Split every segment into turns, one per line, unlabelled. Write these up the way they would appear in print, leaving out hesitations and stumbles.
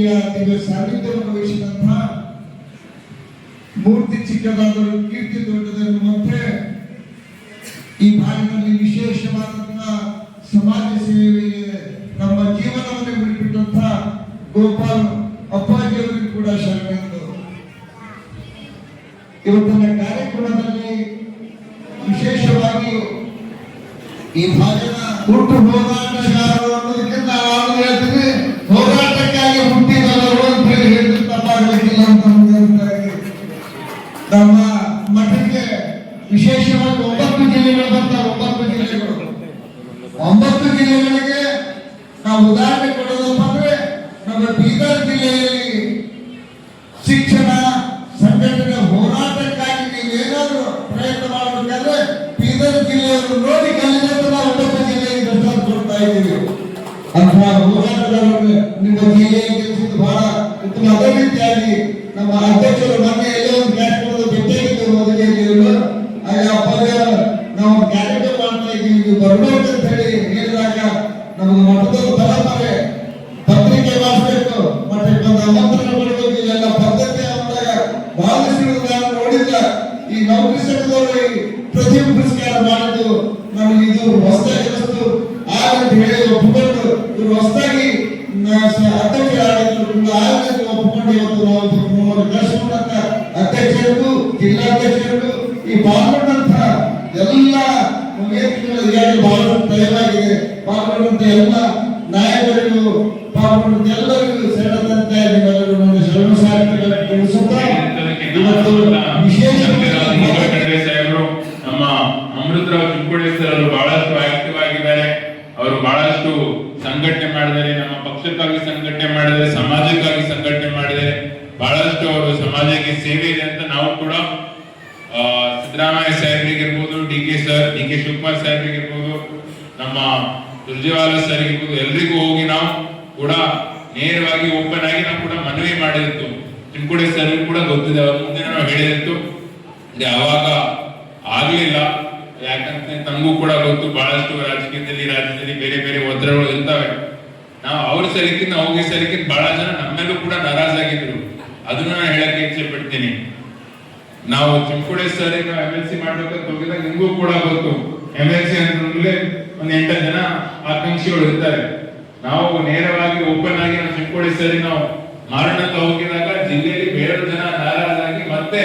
ಮೂರ್ತಿಯ ದಿವ್ಯ ಸಾನ್ನಿಧ್ಯವನ್ನು ವಹಿಸಿದಂತಹ ಮೂರ್ತಿ ಚಿಕ್ಕದಾದರೂ ಕೀರ್ತಿ ದೊಡ್ಡದೆನ್ನುವಂತೆ ಈ ಭಾಗದಲ್ಲಿ ವಿಶೇಷವಾದಂತಹ ಸಮಾಜ ಸೇವೆಗೆ ನಮ್ಮ ಜೀವನವನ್ನು ಬಿಟ್ಟಂತಹ ಗೋಪಾಲ್ ಅಪ್ಪಾಜಿಯವರಿಗೂ ಕೂಡ ಶರಣೆಂದು ಇವತ್ತಿನ ಕಾರ್ಯಕ್ರಮದಲ್ಲಿ ವಿಶೇಷವಾಗಿ ಈ ಭಾಗದ ಹುಟ್ಟು ಹೋರಾಟಗಾರರು ಅನ್ನೋದಕ್ಕಿಂತ ನಾನು ಹೇಳ್ತೀನಿ ಹೋರಾಟಕ್ಕಾಗಿ ಹುಟ್ಟಿದವರು ಅಂತ ಹೇಳಿ ತಪ್ಪಾಗಲಿಕ್ಕಿಲ್ಲ ಅಂತ ಹೇಳ್ತಾರೆ. ನಮ್ಮ ಮಠಕ್ಕೆ ವಿಶೇಷವಾಗಿ 9 ಜಿಲ್ಲೆಗಳು ಬರ್ತಾರೆ. 9 ಜಿಲ್ಲೆಗಳಿಗೆ ನಾವು ಉದಾಹರಣೆ ಕೊಡೋದಪ್ಪ ಅಂದ್ರೆ ನಮ್ಮ ಬೀದರ್ ಜಿಲ್ಲೆಯಲ್ಲಿ ಶಿಕ್ಷಣ ಸಂಘಟನೆ ಹೋರಾಟಕ್ಕಾಗಿ ನೀವೇನಾದ್ರೂ ಪ್ರಯತ್ನ ಮಾಡಬೇಕಾದ್ರೆ ಬೀದರ್ ಜಿಲ್ಲೆಯನ್ನು ನೋಡಿ ಕಲಿತು ನಾವು 9 ಜಿಲ್ಲೆಗೆ ದರ್ಶನ ಕೊಡ್ತಾ ಇದ್ದೀವಿ. ಅಂತಹ ಹೋರಾಟಗಾರರು ನಿಮ್ಮ ಜಿಲ್ಲೆಯಲ್ಲಿ ಕೆಲಸದ್ದು ಬಹಳ ಉತ್ತಮ. ಅದೇ ರೀತಿಯಾಗಿ ನಮ್ಮ ಅಧ್ಯಕ್ಷರು ಮೊನ್ನೆ ಎಲ್ಲೋ ಒಂದು ಕಾರ್ಯಕ್ರಮದ ಭೇಟಿಯಾಗಿದ್ದು ಮೊದಲಿಗೆ ಅಪ್ಪಾಜಿ ನಾವು ಕಾರ್ಯಕ್ರಮ ಮಾಡ್ತಾ ಇದ್ದೀವಿ ಬರ್ಬೇಕಂತ ಹೇಳಿ ಹೇಳಿದಾಗ ನಮಗೆ ಮಠದ ಪರಂಪರೆ ಪತ್ರಿಕೆ ಮಾಡಿಸ್ಬೇಕು, ಮಠಕ್ಕೆ ಒಂದು ಆಮಂತ್ರಣ ಮಾಡಬೇಕು, ಇವೆಲ್ಲ ಪದ್ಧತಿ ಅಂದಾಗ ಬಹಳಷ್ಟು ನಾನು ನೋಡಿಲ್ಲ. ಈ ನೌಕರಿ ಸಂಘದವರು ಪ್ರತಿಭೆ ಪುರಸ್ಕಾರ ಮಾಡಿದ್ದು ನಮಗೆ ಇದು ಹೊಸದಾಗಿ ಅನಿಸ್ತು. ಆಗಂತ ಹೇಳಿ ಒಪ್ಪಿಕೊಂಡು ಇವರು ಹೊಸದಾಗಿ ಅಧ್ಯಕ್ಷರಾಗಿದ್ದು ಒಪ್ಪಿಕೊಂಡು ಇವತ್ತು ನಾವು ಕಳಿಸಿಕೊಂಡಂತ ಅಧ್ಯಕ್ಷರಿಗೂ ಜಿಲ್ಲಾಧ್ಯಕ್ಷರಿಗೂ ಈ ಪಾಲ್ಗೊಂಡಂತ ಎಲ್ಲ ಬಹಳ ತಯಾರಾಗಿದೆ. ಪಾಲ್ಗೊಂಡಂತ ಎಲ್ಲ ನಾಯಕರಿಗೂ ಪಾಲ್ಗೊಂಡಂತ ಎಲ್ಲರಿಗೂ ಸೇರಿದಂತೆ ನಿಮ್ಮೆಲ್ಲರೂ ನನ್ನ ಶರಣ ಸಾಹಿತ್ಯಗಳನ್ನು ತಿಳಿಸುತ್ತಾ ಇವತ್ತು ವಿಶೇಷ
ನಮ್ಮ ಅಮೃತರಾವ್ ಚಿಂಕೋಳಿ ಸರ್ ಅವರು ಬಹಳಷ್ಟು ಆಕ್ಟಿವ್ ಆಗಿದ್ದಾರೆ. ಅವರು ಬಹಳಷ್ಟು ಸಂಘಟನೆ ಮಾಡಿದ್ದಾರೆ, ನಮ್ಮ ಪಕ್ಷಕ್ಕಾಗಿ ಸಂಘಟನೆ ಮಾಡಿದ್ದಾರೆ, ಸಮಾಜಕ್ಕಾಗಿ ಸಂಘಟನೆ ಮಾಡಿದ್ದಾರೆ. ಬಹಳಷ್ಟು ಅವರು ಸಮಾಜಕ್ಕೆ ಸೇವೆ ಇದೆ ಅಂತ ನಾವು ಕೂಡ ಸಿದ್ದರಾಮಯ್ಯ ಸಾಹೇಬ್ರಿಗಿರ್ಬೋದು, ಡಿ ಕೆ ಶಿವಕುಮಾರ್ ಸಾಹೇಬ್ರಿಗಿರ್ಬೋದು, ನಮ್ಮ ಸುರ್ಜೇವಾಲಾ ಸರ್ ಇರ್ಬೋದು, ಎಲ್ರಿಗೂ ಹೋಗಿ ನಾವು ಕೂಡ ನೇರವಾಗಿ ಓಪನ್ ಆಗಿ ನಾವು ಕೂಡ ಮನವಿ ಮಾಡಿತ್ತು. ಚಿಂಕೋಳಿ ಸರ್ ಕೂಡ ಗೊತ್ತಿದೆ, ಅವ್ರ ಮುಂದೆ ನಾವು ಹೇಳಿತ್ತು. ಯಾವಾಗ ಆಗ್ಲಿಲ್ಲ, ಯಾಕಂದ್ರೆ ತಮಗೂ ಕೂಡ ಗೊತ್ತು ಬಹಳಷ್ಟು ರಾಜ್ಯದಲ್ಲಿ ಬೇರೆ ಬೇರೆ ಒತ್ತಡಗಳು ಇರ್ತವೆ. ನಾವು ಅವ್ರ ಸರಿಕಿಂತ ಹೋಗಿ ಸರಿಕಿಂತ ಬಹಳ ಜನ ನಮ್ಮೆಲ್ಲೂ ಕೂಡ ನಾರಾಜಾಗಿದ್ರು. ಅದನ್ನ ನಾನು ಹೇಳಕ್ಕೆ ಇಚ್ಛೆ ಪಡ್ತೀನಿ. ನಾವು ಚಿಂಕೋಳಿ ಸರ್ MLC ಮಾಡ್ಬೇಕಂತ ಹೋಗಿದಾಗ ನಿಮ್ಗೂ ಕೂಡ ಗೊತ್ತು, MLC ಅಂತಂದ್ರೆ ಒಂದ್ 8 ಜನ ಆಕಾಂಕ್ಷಿಗಳು ಇರ್ತಾರೆ. ನಾವು ನೇರವಾಗಿ ಓಪನ್ ಆಗಿ ನಾವು ಚಿಂಕೋಳಿ ಸರಿ ನಾವು ಮಾಡೋಣ ಅಂತ ಹೋಗಿದಾಗ ಜಿಲ್ಲೆಯಲ್ಲಿ ಬೇರೆ ಜನ ನಾರಾಜಾಗಿ ಮತ್ತೆ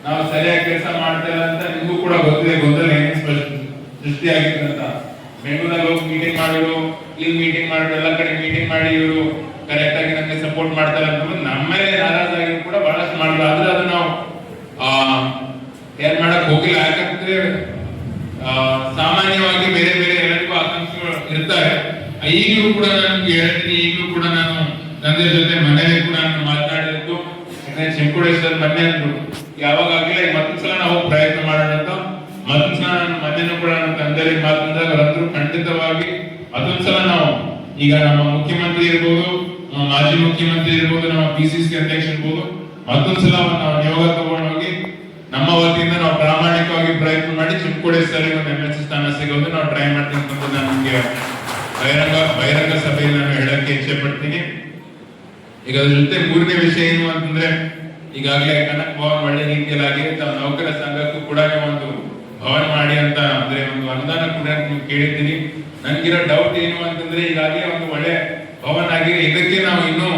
ನಾವು ಸರಿಯಾಗಿ ಕೆಲಸ ಮಾಡ್ತಾ ಇಲ್ಲ ಅಂತ ನಿಮಗೂ ಕೂಡ ಗೊತ್ತಿದೆ. ಗೊಂದಲ ಏನೇನು ಸೃಷ್ಟಿಯಾಗಿತ್ತು ಅಂತ ಬೆಂಗಳೂರಲ್ಲಿ ಹೋಗಿ ಮೀಟಿಂಗ್ ಮಾಡಿದ್ರು, ಇಲ್ಲಿ ಮೀಟಿಂಗ್ ಮಾಡಿದ್ರು, ಎಲ್ಲ ಕಡೆ ಮೀಟಿಂಗ್ ಮಾಡಿ ಇವರು ಕರೆಕ್ಟ್ ಆಗಿ ನಮಗೆ ಸಪೋರ್ಟ್ ಮಾಡ್ತಾರೆ ಅಂತ ನಮ್ಮಲ್ಲೇ ನಾರಾಜಾಗಿ ಕೂಡ ಬಹಳಷ್ಟು ಮಾಡಿದ್ರು. ಆದ್ರೆ ಅದು ನಾವು ಏನ್ ಮಾಡಕ್ ಹೋಗಿಲ್ಲ. ಯಾಕಂದ್ರೆ ಸಾಮಾನ್ಯವಾಗಿ ಬೇರೆ ಬೇರೆ ಎಲ್ಲರಿಗೂ ಆಕಾಂಕ್ಷೆಗಳು ಇರ್ತಾರೆ. ಈಗಲೂ ಕೂಡ ನಾನು ಹೇಳ್ತೀನಿ, ಈಗಲೂ ಕೂಡ ನಾನು ತಂದೆ ಜೊತೆ ಮನೆಯಲ್ಲಿ ಕೂಡ ನಾನು ಮಾತನಾಡಿದ್ದು. ಚಿಂಕೋಳಿ ಸರ್ ಮೊನ್ನೆ ಅಂದ್ರು ಯಾವಾಗ ಆಗಿಲ್ಲ, ಮತ್ತೊಂದ್ಸಲ ನಾವು ಪ್ರಯತ್ನ ಮಾಡೋಣ ಅಂತ. ಮತ್ತೊಂದ್ಸಲ ನಾನು ಮೊನ್ನೆನೂ ಕೂಡ ನನ್ನ ತಂದೆಯಲ್ಲಿ ಮಾತನಾಡಿದಾಗ ಅವರಂದ್ರು ಖಂಡಿತವಾಗಿ ಮತ್ತೊಂದ್ಸಲ ನಾವು ಈಗ ನಮ್ಮ ಮುಖ್ಯಮಂತ್ರಿ ಇರ್ಬೋದು, ಮಾಜಿ ಮುಖ್ಯಮಂತ್ರಿ ಇರ್ಬೋದು, ನಮ್ಮ PCC ಅಧ್ಯಕ್ಷ ಇರ್ಬೋದು, ಮತ್ತೊಂದ್ಸಲ ನಾವು ನಿಯೋಗ ತಗೊಂಡೋಗಿ ನಮ್ಮ ವತಿಯಿಂದ ನಾವು ಪ್ರಾಮಾಣಿಕವಾಗಿ ಪ್ರಯತ್ನ ಮಾಡಿ ಚಿಂಕೋಳಿ ಸರ್ ಒಂದು MLC ಸ್ಥಾನ ಸಿಗೋದು ನಾವು ಟ್ರೈ ಮಾಡ್ತೀನಿ ಅಂತ ನಾನು ನಿಮಗೆ ಬಹಿರಂಗ ಸಭೆಯಲ್ಲಿ ನಾನು ಹೇಳಕ್ಕೆ ಇಚ್ಛೆ ಪಡ್ತೀನಿ. ಈಗ ಅದ್ರ ಜೊತೆ 3ನೇ ವಿಷಯ ಏನು ಅಂತಂದ್ರೆ, ಈಗಾಗಲೇ ಕನಕ್ ಭವನ್ ಒಳ್ಳೆ ರೀತಿಯಲ್ಲಿ ಆಗಿದೆ. ನೌಕರ ಸಂಘಕ್ಕೂ ಕೂಡ ಒಂದು ಭವನ್ ಮಾಡಿ ಅಂತ ಅಂದ್ರೆ ಒಂದು ಅನುದಾನ ಕೂಡ ಕೇಳಿದ್ದೀನಿ. ನನ್ಗಿರೋ ಡೌಟ್ ಏನು ಅಂತಂದ್ರೆ, ಈಗಾಗಲೇ ಒಂದು ಒಳ್ಳೆ ಭವನ್ ಆಗಿದೆ, ಇದಕ್ಕೆ ನಾವು ಇನ್ನೂ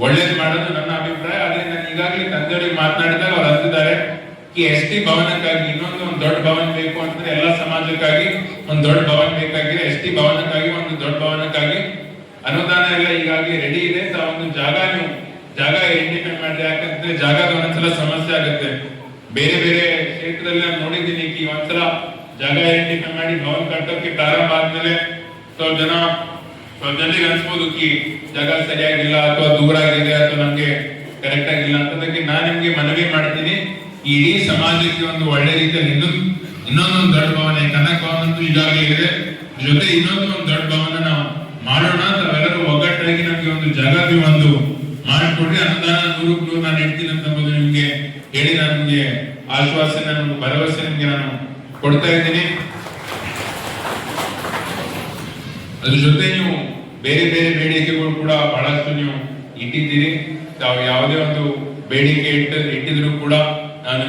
ಒಳ್ಳೇದು ಮಾಡೋದು ನನ್ನ ಅಭಿಪ್ರಾಯ. ಆದ್ರೆ ನಾನು ಈಗಾಗಲೇ ತಂದೆಯವರಿಗೆ ಮಾತನಾಡಿದಾಗ ಅವ್ರು ಅಂತಿದ್ದಾರೆ ST ಭವನಕ್ಕಾಗಿ ಇನ್ನೊಂದು ದೊಡ್ಡ ಭವನ ಬೇಕು ಅಂತಂದ್ರೆ ಎಲ್ಲ ಸಮಾಜಕ್ಕಾಗಿ ಒಂದು ದೊಡ್ಡ ಭವನ ಬೇಕಾಗಿದೆ. ST ಭವನಕ್ಕಾಗಿ ಒಂದು ದೊಡ್ಡ ಭವನಕ್ಕಾಗಿ ಅನುದಾನ ಎಲ್ಲ ಈಗಾಗಲೇ ರೆಡಿ ಇದೆ. ಒಂದು ಜಾಗ ಐಡೆಂಟಿಫೈ ಮಾಡಿದೆ. ಯಾಕಂದ್ರೆ ಜಾಗದ ಒಂದ್ಸಲ ಸಮಸ್ಯೆ ಆಗುತ್ತೆ. ಬೇರೆ ಬೇರೆ ಕ್ಷೇತ್ರದಲ್ಲಿ ನಾನು ನೋಡಿದ್ದೀನಿ, ಒಂದ್ಸಲ ಜಾಗ ಐಡೆಂಟಿಫೈ ಮಾಡಿ ಭವನ ಕಟ್ಟೋಕೆ ಪ್ರಾರಂಭ ಆದ್ಮೇಲೆ ಸ್ವಲ್ಪ ಜನರಿಗೆ ಅನ್ಸ್ಬೋದು ಜಾಗ ಸರಿಯಾಗಿಲ್ಲ ಅಥವಾ ದೂರ ಆಗಿದೆ ಅಥವಾ ನಮ್ಗೆ ಕರೆಕ್ಟ್ ಆಗಿಲ್ಲ ಅಂತದಕ್ಕೆ ನಾನು ನಿಮ್ಗೆ ಮನವಿ ಮಾಡ್ತೀನಿ. ಇಡೀ ಸಮಾಜಕ್ಕೆ ಒಂದು ಒಳ್ಳೆ ರೀತಿಯಲ್ಲಿ ಇನ್ನೊಂದೊಂದು ದೊಡ್ಡ ಭವನ, ಕನಕ್ ಭವನ ಅಂತೂ ಈಗಾಗಲೇ ಇದೆ, ಜೊತೆ ಇನ್ನೊಂದು ಒಂದು ದೊಡ್ಡ ಭವನ ನಾವು ಮಾಡೋಣ ಅಂತ ಅವೆಲ್ಲರೂ ಒಗ್ಗಟ್ಟಾಗಿ ನಮ್ಗೆ ಒಂದು ಜಾಗ ಒಂದು ಮಾಡಿಕೊಡ್ರಿ. ಅನುದಾನ 100% ನಾನು ಇಡ್ತೀನಿ ಅಂತ ನಿಮ್ಗೆ ಹೇಳಿ ನಾನು ನಿಮ್ಗೆ ಆಶ್ವಾಸನೆ, ಭರವಸೆ ನಿಮ್ಗೆ ನಾನು ಕೊಡ್ತಾ ಇದ್ದೀನಿ. ಅದ್ರ ಜೊತೆ ನೀವು ಬೇರೆ ಬೇರೆ ಬೇಡಿಕೆಗಳು ಕೂಡ ಬಹಳಷ್ಟು ನೀವು ಇಟ್ಟಿದ್ದೀರಿ. ತಾವು ಯಾವುದೇ ಒಂದು ಬೇಡಿಕೆ ಇಟ್ಟಿದ್ರು ಕೂಡ ನಾನು